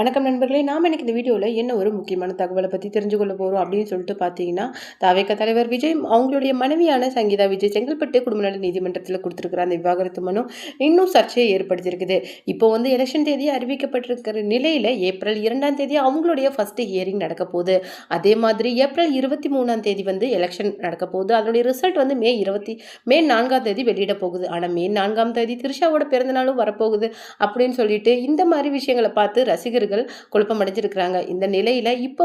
வணக்கம் நண்பர்களே, நாம் இன்னைக்கு இந்த வீடியோவில் என்ன ஒரு முக்கியமான தகவலை பற்றி தெரிஞ்சு கொள்ள போகிறோம் அப்படின்னு சொல்லிட்டு பார்த்தீங்கன்னா, தவேக தலைவர் விஜய் அவங்களுடைய மனைவியான சங்கீதா விஜய் செங்கல்பட்டு குடும்ப நல நீதிமன்றத்தில் கொடுத்துருக்கிற அந்த விவாகரத்து மனு இன்னும் சர்ச்சையை ஏற்படுத்தியிருக்குது. இப்போ எலெக்ஷன் தேதி அறிவிக்கப்பட்டிருக்கிற நிலையில் ஏப்ரல் 2ஆம் தேதி அவங்களுடைய ஃபர்ஸ்ட் ஹியரிங் நடக்க போகுது. அதே மாதிரி ஏப்ரல் 23ஆம் தேதி எலெக்ஷன் நடக்க போகுது. அதனுடைய ரிசல்ட் மே 4ஆம் தேதி வெளியிட போகுது. ஆனால் மே 4ஆம் தேதி திரிஷாவோட பிறந்தநாளும் வரப்போகுது அப்படின்னு சொல்லிட்டு இந்த மாதிரி விஷயங்களை பார்த்து ரசிகர்கள் குழப்பம் அடைஞ்சிருக்கிறாங்க. இந்த நிலையில இப்போ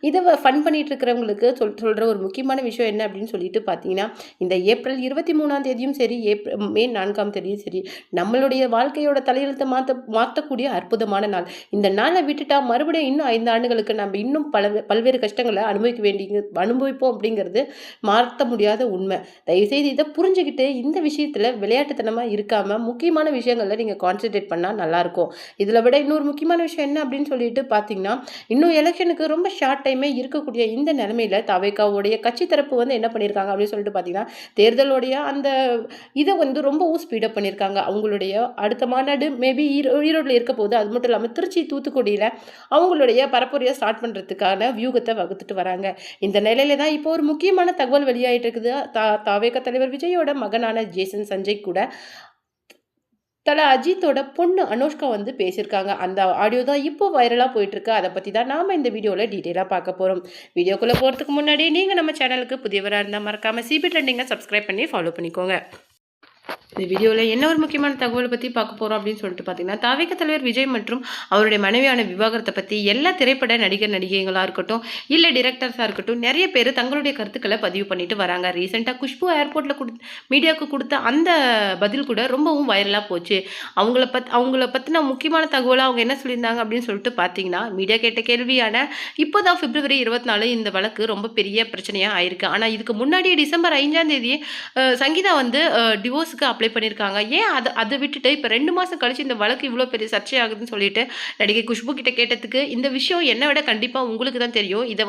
இதை ஃபன் பண்ணிட்டு இருக்கிறவங்களுக்கு சொல்ற ஒரு முக்கியமான விஷயம் என்ன அப்படின்னு சொல்லிட்டு பார்த்தீங்கன்னா, இந்த ஏப்ரல் 23ஆம் தேதியும் சரி, மே 4ஆம் தேதியும் சரி, நம்மளுடைய வாழ்க்கையோட தலையெழுத்தை மாற்றக்கூடிய அற்புதமான நாள். இந்த நாளை விட்டுட்டா மறுபடியும் இன்னும் 5 ஆண்டுகளுக்கு நம்ம இன்னும் பல்வேறு கஷ்டங்களை அனுபவிப்போம் அப்படிங்கிறது மாற்ற முடியாத உண்மை. தயவுசெய்து இதை புரிஞ்சுக்கிட்டு இந்த விஷயத்துல விளையாட்டுத்தனமா இருக்காம முக்கியமான விஷயங்கள்ல நீங்க கான்சென்ட்ரேட் பண்ணா நல்லா இருக்கும். இதுல விட இன்னொரு முக்கியமான விஷயம் என்ன அப்படின்னு சொல்லிட்டு பார்த்தீங்கன்னா, இன்னும் எலெக்ஷனுக்கு ரொம்ப ஷார்ட் டைமே இருக்கக்கூடிய இந்த நிலைமையில தவேகாவுடைய கட்சி தரப்பு என்ன பண்ணியிருக்காங்க அப்படின்னு சொல்லிட்டு பார்த்தீங்கன்னா, தேர்தலுடைய அந்த இதை ரொம்பவும் ஸ்பீடப் பண்ணியிருக்காங்க. அவங்களுடைய அடுத்த மாநாடு மேபி ஈரோட்டில் இருக்க போது. அது மட்டும் இல்லாமல் திருச்சி தூத்துக்குடியில் அவங்களுடைய பரப்புரையை ஸ்டார்ட் பண்ணுறதுக்கான வியூகத்தை வகுத்துட்டு வராங்க. இந்த நிலையில தான் இப்போ ஒரு முக்கியமான தகவல் வெளியாகிட்டு இருக்குது. தவேக தலைவர் விஜயோட மகனான ஜேசன் சஞ்சய் கூட தல அஜித்தோட பொண்ணு அனுஷ்கா பேசியிருக்காங்க. அந்த ஆடியோ தான் இப்போ வைரலாக போயிட்டுருக்கு. அதை பற்றி தான் நாம் இந்த வீடியோவில் டீட்டெயிலாக பார்க்க போகிறோம். வீடியோக்குள்ளே போகிறதுக்கு முன்னாடி நீங்கள் நம்ம சேனலுக்கு புதியவராக இருந்தால் மறக்காமல் சிபி ட்ரெண்டிங்கை சப்ஸ்கிரைப் பண்ணி ஃபாலோ பண்ணிக்கோங்க. இந்த வீடியோவில் என்ன ஒரு முக்கியமான தகவலை பற்றி பார்க்க போகிறோம் அப்படின்னு சொல்லிட்டு பார்த்தீங்கன்னா, தவேக தலைவர் விஜய் மற்றும் அவருடைய மனைவியான விவாகரத்தை பற்றி எல்லா திரைப்பட நடிகைகளாக இருக்கட்டும், இல்லை டிரெக்டர்ஸாக இருக்கட்டும், நிறைய பேர் தங்களுடைய கருத்துக்களை பதிவு பண்ணிட்டு வராங்க. ரீசெண்டாக குஷ்பு ஏர்போர்ட்டில் மீடியாவுக்கு கொடுத்த அந்த பதில் கூட ரொம்பவும் வைரலாக போச்சு. அவங்கள பற்றின முக்கியமான தகவலாக அவங்க என்ன சொல்லியிருந்தாங்க அப்படின்னு சொல்லிட்டு பார்த்தீங்கன்னா, மீடியா கேட்ட கேள்வியான இப்போதான் பிப்ரவரி 24 இந்த வழக்கு ரொம்ப பெரிய பிரச்சனையாக ஆயிருக்கு. ஆனால் இதுக்கு முன்னாடியே டிசம்பர் 5ஆம் தேதி சங்கீதா டிவோர்ஸுக்கு அப்ளை பண்ணியிருக்காங்க. ஏன் அதை விட்டுட்டு இப்போ 2 மாதம் கழிச்சு இந்த வழக்கு இவ்வளோ பெரிய சர்ச்சை ஆகுதுன்னு சொல்லிட்டு நடிகை குஷ்பு கிட்ட கேட்டதுக்கு, இந்த விஷயம் என்னை விட கண்டிப்பாக உங்களுக்கு தான் தெரியும். இதை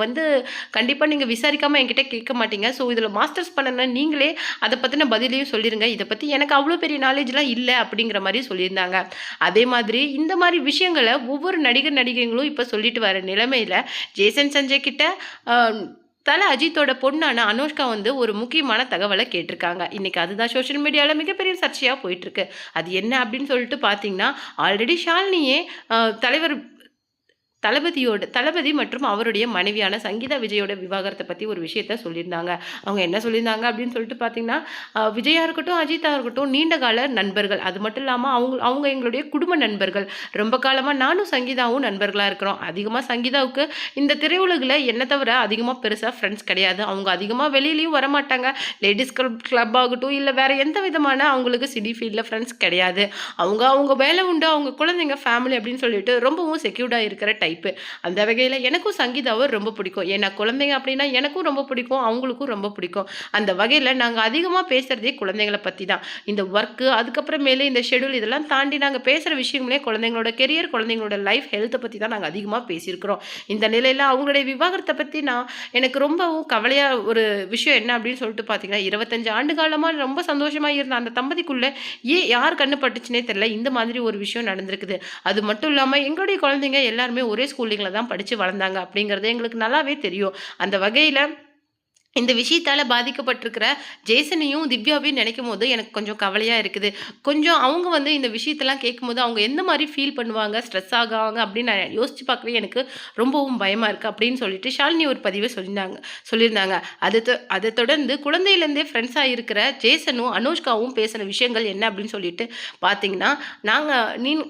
கண்டிப்பாக நீங்கள் விசாரிக்காமல் என்கிட்ட கேட்க மாட்டீங்க. ஸோ இதில் மாஸ்டர்ஸ் பண்ணனா நீங்களே அதை பற்றின பதிலையும் சொல்லிடுங்க. இதை பற்றி எனக்கு அவ்வளோ பெரிய நாலேஜ்லாம் இல்லை அப்படிங்கிற மாதிரி சொல்லியிருந்தாங்க. அதே மாதிரி இந்த மாதிரி விஷயங்களை ஒவ்வொரு நடிகைகளும் இப்போ சொல்லிட்டு வர நிலைமையில் ஜேசன் சஞ்சய் கிட்ட தல அஜித்தோட பொண்ணான அனுஷ்கா ஒரு முக்கியமான தகவலை கேட்டிருக்காங்க. இன்னைக்கு அதுதான் சோஷியல் மீடியாவில் மிகப்பெரிய சர்ச்சையாக போயிட்டுருக்கு. அது என்ன அப்படின்னு சொல்லிட்டு பார்த்தீங்கன்னா, ஆல்ரெடி ஷாலினியே தளபதி மற்றும் அவருடைய மனைவியான சங்கீதா விஜயோட விவாகரத்தை பற்றி ஒரு விஷயத்த சொல்லியிருந்தாங்க. அவங்க என்ன சொல்லியிருந்தாங்க அப்படின்னு சொல்லிட்டு பார்த்தீங்கன்னா, விஜயா இருக்கட்டும், அஜித்தா இருக்கட்டும், நீண்ட கால நண்பர்கள். அது மட்டும் இல்லாமல் அவங்க எங்களுடைய குடும்ப நண்பர்கள். ரொம்ப காலமாக நானும் சங்கீதாவும் நண்பர்களாக இருக்கிறோம். அதிகமாக சங்கீதாவுக்கு இந்த திரையுலகில் என்ன தவிர அதிகமாக பெருசாக ஃப்ரெண்ட்ஸ் கிடையாது. அவங்க அதிகமாக வெளியிலையும் வரமாட்டாங்க. லேடிஸ் கிளப் ஆகட்டும், இல்லை வேறு எந்த விதமான அவங்களுக்கு சினி ஃபீல்டில் ஃப்ரெண்ட்ஸ் கிடையாது. அவங்க வேலை உண்டு, அவங்க குழந்தைங்க, ஃபேமிலி அப்படின்னு சொல்லிட்டு ரொம்பவும் செக்யூர்டாக இருக்கிற டைப். அந்த வகையில் எனக்கும் சங்கீதாவை ரொம்ப பிடிக்கும். ஏன்னா குழந்தைங்க அப்படின்னா எனக்கும் ரொம்ப பிடிக்கும், அவங்களுக்கும் ரொம்ப பிடிக்கும். அந்த வகையில் நாங்கள் அதிகமாக பேசுகிறதே குழந்தைங்களை பற்றி தான். இந்த ஒர்க்கு, அதுக்கப்புறமேலே இந்த ஷெடியூல், இதெல்லாம் தாண்டி நாங்கள் பேசுகிற விஷயங்களே குழந்தைங்களோட கெரியர், குழந்தைங்களோட லைஃப், ஹெல்த்தை பற்றி தான் நாங்கள் அதிகமாக பேசியிருக்கிறோம். இந்த நிலையில் அவங்களுடைய விவாகரத்தை பற்றி எனக்கு ரொம்பவும் கவலையாக ஒரு விஷயம் என்ன அப்படின்னு சொல்லிட்டு பார்த்தீங்கன்னா, 25 ஆண்டு காலமாக ரொம்ப சந்தோஷமாக இருந்த அந்த தம்பதிக்குள்ளே யார் கண்ணு பட்டுச்சுனே தெரியல, இந்த மாதிரி ஒரு விஷயம் நடந்திருக்குது. அது மட்டும் இல்லாமல் எங்களுடைய குழந்தைங்க எல்லாருமே ஒரே ஸ்கூலிங்கில் தான் படித்து வளர்ந்தாங்க அப்படிங்கிறது எங்களுக்கு நல்லாவே தெரியும். அந்த வகையில் இந்த விஷயத்தால் பாதிக்கப்பட்டிருக்கிற ஜேசனையும் திவ்யாவையும் நினைக்கும் போது எனக்கு கொஞ்சம் கவலையாக இருக்குது. கொஞ்சம் அவங்க இந்த விஷயத்தெல்லாம் கேட்கும்போது அவங்க எந்த மாதிரி ஃபீல் பண்ணுவாங்க, ஸ்ட்ரெஸ் ஆகுவாங்க அப்படின்னு நான் யோசித்து பார்க்கவே எனக்கு ரொம்பவும் பயமாக இருக்குது அப்படின்னு சொல்லிட்டு ஷாலினி ஒரு பதிவை சொல்லியிருந்தாங்க. அதை தொடர்ந்து குழந்தையிலேருந்தே ஃப்ரெண்ட்ஸாக இருக்கிற ஜேசனும் அனுஷ்காவும் பேசின விஷயங்கள் என்ன அப்படின்னு சொல்லிட்டு பார்த்தீங்கன்னா,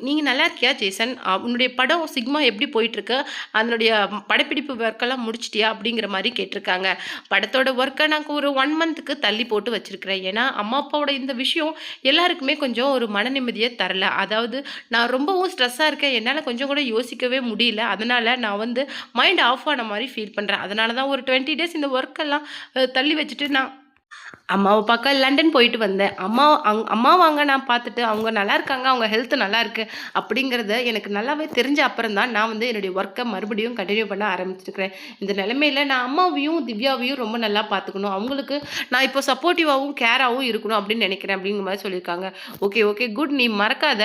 நீங்கள் நல்லா இருக்கியா ஜேசன், உன்னுடைய படம் சிக்மா எப்படி போயிட்டுருக்கு, அதனுடைய படப்பிடிப்பு ஒர்க்கெல்லாம் முடிச்சிட்டியா அப்படிங்கிற மாதிரி கேட்டிருக்காங்க. படத்தோட ஒர்க்கை நான் ஒரு 1 மந்த்துக்கு தள்ளி போட்டு வச்சிருக்கிறேன். ஏன்னா அம்மா அப்பாவோட இந்த விஷயம் எல்லாருக்குமே கொஞ்சம் ஒரு மன நிம்மதியை தரல. அதாவது நான் ரொம்பவும் ஸ்ட்ரெஸ்ஸாக இருக்கேன், என்னால் கொஞ்சம் கூட யோசிக்கவே முடியல. அதனால் நான் மைண்ட் ஆஃப் ஆன மாதிரி ஃபீல் பண்ணுறேன். அதனால தான் ஒரு 20 டேஸ் இந்த ஒர்க்கெல்லாம் தள்ளி வச்சுட்டு நான் அம்மாவை பார்க்க லண்டன் போயிட்டு வந்தேன். அம்மா வாங்க நான் பார்த்துட்டு, அவங்க நல்லா இருக்காங்க, அவங்க ஹெல்த் நல்லா இருக்கு அப்படிங்கிறத எனக்கு நல்லாவே தெரிஞ்ச அப்புறம் தான் நான் வந்து என்னுடைய ஒர்க்கை மறுபடியும் கண்டினியூ பண்ண ஆரம்பிச்சிருக்கிறேன். இந்த நிலைமையில நான் அம்மாவையும், திவ்யாவையும் ரொம்ப நல்லா பார்த்துக்கணும். அவங்களுக்கு நான் இப்போ சப்போர்ட்டிவாகவும், கேராகவும் இருக்கணும் அப்படின்னு நினைக்கிறேன் அப்படிங்கிற மாதிரி சொல்லியிருக்காங்க. Okay, okay, good. நீ மறக்காத,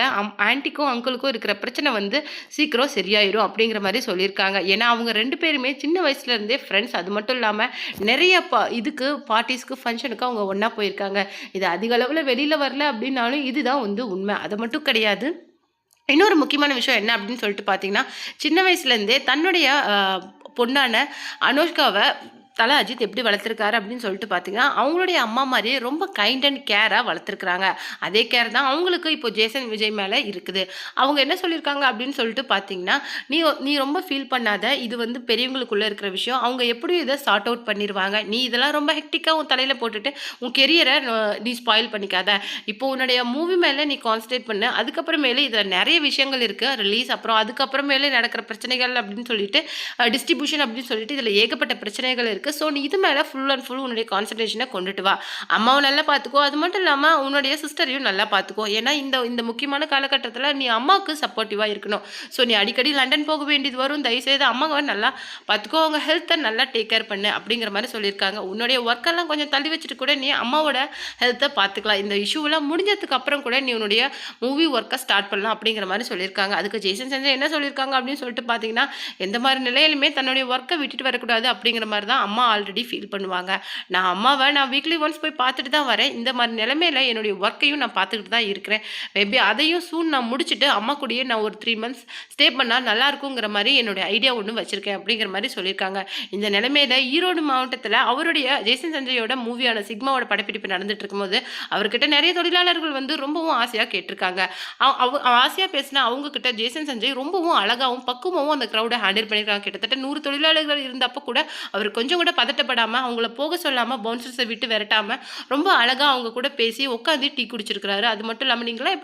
ஆன்ட்டிக்கும் அங்கிளுக்கும் இருக்கிற பிரச்சனை வந்து சீக்கிரம் சரியாயிரும் அப்படிங்கிற மாதிரி சொல்லியிருக்காங்க. ஏன்னா அவங்க 2 பேருமே சின்ன வயசுல இருந்தே ஃப்ரெண்ட்ஸ். அது மட்டும் இல்லாமல் நிறைய இதுக்கு பார்ட்டிஸ்க்கு, ஃபங்க்ஷனுக்கு அவங்க ஒன்றா போயிருக்காங்க. இது அதிக அளவில் வெளியில் வரல அப்படின்னாலும் இதுதான் வந்து உண்மை. அது மட்டும் கிடையாது. இன்னொரு முக்கியமான விஷயம் என்ன அப்படின்னு சொல்லிட்டு பார்த்தீங்கன்னா, சின்ன வயசுலேருந்தே தன்னுடைய பொண்ணான அனுஷ்காவை தல அஜித் எப்படி வளர்த்துருக்காரு அப்படின்னு சொல்லிட்டு பார்த்தீங்கன்னா, அவங்களுடைய அம்மா மாதிரியே ரொம்ப கைண்ட் அண்ட் கேராக வளர்த்துருக்குறாங்க. அதே கேர் தான் அவங்களுக்கு இப்போ ஜேசன் விஜய் மேலே இருக்குது. அவங்க என்ன சொல்லியிருக்காங்க அப்படின்னு சொல்லிட்டு பார்த்தீங்கன்னா, நீ ரொம்ப ஃபீல் பண்ணாத, இது வந்து பெரியவங்களுக்குள்ளே இருக்கிற விஷயம். அவங்க எப்படியும் இதை சார்ட் அவுட் பண்ணிடுவாங்க. நீ இதெல்லாம் ரொம்ப ஹெக்டிக்காக உன் தலையில் போட்டுட்டு உன் கெரியரை நீ ஸ்பாயில் பண்ணிக்காத. இப்போ உன்னுடைய மூவி மேலே நீ கான்சன்ட்ரேட் பண்ணு. அதுக்கப்புறமேலே இதில் நிறைய விஷயங்கள் இருக்குது ரிலீஸ், அப்புறம் அதுக்கப்புறமேலே நடக்கிற பிரச்சனைகள் அப்படின்னு சொல்லிட்டு டிஸ்ட்ரிபியூஷன் அப்படின்னு சொல்லிட்டு இதில் ஏகப்பட்ட பிரச்சனைகள் இருக்குது. ஸோ நீ இது மேலே ஃபுல் அண்ட் ஃபுல் உன்னுடைய கான்சன்ட்ரேஷனை கொண்டுட்டு வா. அம்மாவை நல்லா பார்த்துக்கோ. அது மட்டும் இல்லாமல் உன்னுடைய சிஸ்டரையும் நல்லா பார்த்துக்கோ. ஏன்னா இந்த இந்த முக்கியமான காலகட்டத்தில் நீ அம்மாவுக்கு சப்போர்ட்டிவாக இருக்கணும். ஸோ நீ அடிக்கடி லண்டன் போக வேண்டியது வரும். தயவுசெய்து அம்மாவை நல்லா பார்த்துக்கோ. அவங்க ஹெல்த்தை நல்லா டேக் கேர் பண்ணு அப்படிங்கிற மாதிரி சொல்லியிருக்காங்க. உன்னுடைய ஒர்க்கெல்லாம் கொஞ்சம் தள்ளி வச்சுட்டு கூட நீ அம்மாவோட ஹெல்த்தை பார்த்துக்கலாம். இந்த இஷ்யூவெல்லாம் முடிஞ்சதுக்கு அப்புறம் கூட நீ உன்னுடைய மூவி ஒர்க்கை ஸ்டார்ட் பண்ணலாம் அப்படிங்கிற மாதிரி சொல்லியிருக்காங்க. அதுக்கு ஜேசன் சஞ்சய் என்ன சொல்லியிருக்காங்க அப்படின்னு சொல்லிட்டு பார்த்தீங்கன்னா, எந்த மாதிரி நிலையிலுமே தன்னுடைய ஒர்க்கை விட்டுட்டு வரக்கூடாது அப்படிங்கிற மாதிரி தான் அம்மா ஆல்ரெடி ஃபீல் பண்ணுவாங்க. அம்மாவை வீக்லி ஒன்ஸ் போய் பார்த்துட்டு தான் வரேன். இந்த மாதிரி நிலைமையில என்னுடைய ஒர்க்கையும் நான் பார்த்துக்கிட்டு தான் இருக்கிறேன். மேபி அதையும் சூன் நான் முடிச்சுட்டு அம்மா கூடயே நான் ஒரு 3 மந்த்ஸ் ஸ்டே பண்ணால் நல்லா இருக்குங்கிற மாதிரி என்னுடைய ஐடியா ஒன்று வச்சிருக்கேன் அப்படிங்கிற மாதிரி சொல்லியிருக்காங்க. இந்த நிலைமையில ஈரோடு மாவட்டத்தில் அவருடைய ஜேசன் சஞ்சயோட மூவியான சிக்மாவோட படப்பிடிப்பு நடந்துட்டு இருக்கும்போது அவர்கிட்ட நிறைய தொழிலாளர்கள் வந்து ரொம்பவும் ஆசையாக கேட்டிருக்காங்க. ஆசையாக பேசினா அவங்க கிட்ட ஜேசன் சஞ்சய் ரொம்பவும் அழகாகவும் பக்குவமாகவும் அந்த க்ரௌடை ஹேண்டில் பண்ணியிருக்காங்க. கிட்டத்தட்ட 100 தொழிலாளர்கள் இருந்தப்போ கூட அவர் கொஞ்சம் கூட பதட்டப்படாமல், அவங்கள போக சொல்லாமல், பவுன்சர்ஸை விட்டு விரட்டாமல் ரொம்ப அழகாக அவங்க கூட பேசி உட்காந்து டீ குடிச்சிருக்கிறாரு. அது மட்டும் இல்லாமல் நீங்களாம்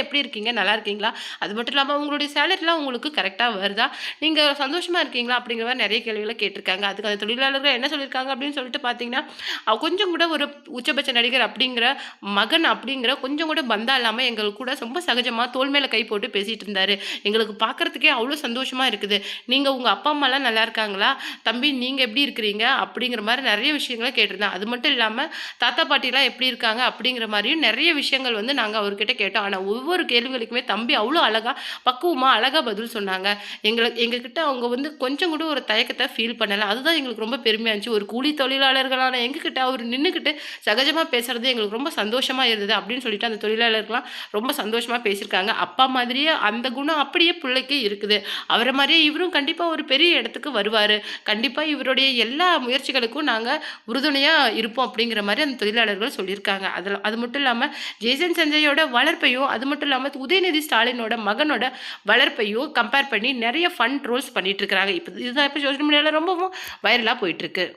எப்படி இருக்கீங்க, நல்லா இருக்கீங்களா, அது மட்டும் இல்லாமல் உங்களுடைய சேலரிலாம் உங்களுக்கு கரெக்டாக வருதா, நீங்கள் சந்தோஷமாக இருக்கீங்களா அப்படிங்கிற மாதிரி நிறைய கேள்விகளை கேட்டிருக்காங்க. அதுக்கு அந்த தொழிலாளர்கள் என்ன சொல்லியிருக்காங்க அப்படின்னு சொல்லிட்டு பார்த்தீங்கன்னா, கொஞ்சம் கூட ஒரு உச்சபட்ச நடிகர் அப்படிங்கிற மகன் அப்படிங்கிற கொஞ்சம் கூட பந்தா இல்லாமல் எங்களுக்கு கூட ரொம்ப சகஜமாக தோல் மேலே கை போட்டு பேசிகிட்டு இருந்தார். எங்களுக்கு பார்க்குறதுக்கே அவ்வளோ சந்தோஷமாக இருக்குது. நீங்கள் உங்கள் அப்பா அம்மாலாம் நல்லா இருக்காங்களா, தம்பி நீங்கள் எப்படி இருக்கிறீங்க அப்படிங்கிற மாதிரி நிறைய விஷயங்களை கேட்டிருந்தேன். அது மட்டும் இல்லாமல் தாத்தா பாட்டிலாம் எப்படி இருக்காங்க அப்படிங்கிற மாதிரியும் நிறைய விஷயங்கள் வந்து நாங்கள் அவர்கிட்ட கேட்டோம். ஆனால் ஒவ்வொரு கேள்விகளுக்குமே தம்பி அவ்வளோ அழகாக பக்குவமாக அழகாக பதில் சொன்னாங்க. எங்ககிட்ட அவங்க வந்து கொஞ்சம் கூட ஒரு தயக்கத்தை ஃபீல் பண்ணலை. அதுதான் எங்களுக்கு ரொம்ப பெருமையாக இருந்துச்சு. ஒரு கூலி தொழிலாளர்களான எங்ககிட்ட அவர் நின்றுக்கிட்டு சகஜமாக பேசுகிறது எங்களுக்கு ரொம்ப சந்தோஷமாக இருந்தது அப்படின்னு சொல்லிட்டு அந்த தொழிலாளர்கள்லாம் ரொம்ப சந்தோஷமாக பேசியிருக்காங்க. அப்பா மாதிரியே அந்த குணம் அப்படியே பிள்ளைக்கு இருக்குது. அவரை மாதிரியே இவரும் கண்டிப்பாக ஒரு பெரிய இடத்துக்கு வருவார். கண்டிப்பாக இவருடைய எல்லா முயற்சிகளுக்கும் நாங்கள் உறுதுணையாக இருப்போம் அப்படிங்கிற மாதிரி அந்த தொழிலாளர்கள் சொல்லியிருக்காங்க. அது மட்டும் இல்லாமல் ஜேசன் சஞ்சயோட வளர்ப்பையும், அது மட்டும் இல்லாமல் உதயநிதி ஸ்டாலினோட மகனோட வளர்ப்பையும் கம்பேர் பண்ணி நிறைய ஃபன் ட்ரோல்ஸ் பண்ணிட்டு இருக்கிறாங்க. இதுதான் இப்போ சோஷியல் மீடியாவில் ரொம்பவும் வைரலாக போயிட்டுருக்கு.